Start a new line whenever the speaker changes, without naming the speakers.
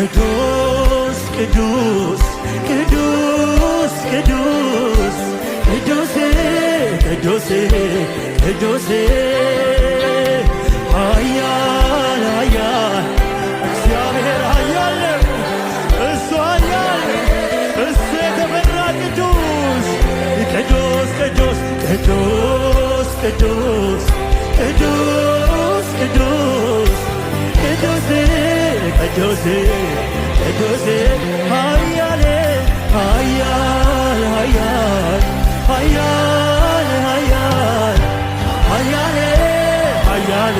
ቅዱስ ቅዱስ ቅዱስ ቅዱስ ቅዱስ ቅዱስ ቅዱስ ኃያል ኃያል እግዚአብሔር ኃያል እሱ ኃያል እሱ የተፈራ ቅዱስ ቅዱስ ቅዱስ ቅዱስ ቅዱስ ቅዱስ ቅዱስ ቅዱስ ቅዱስ ቅዱስ ኃያል ኃያል ኃያል ኃያል ኃያል ኃያል ኃያል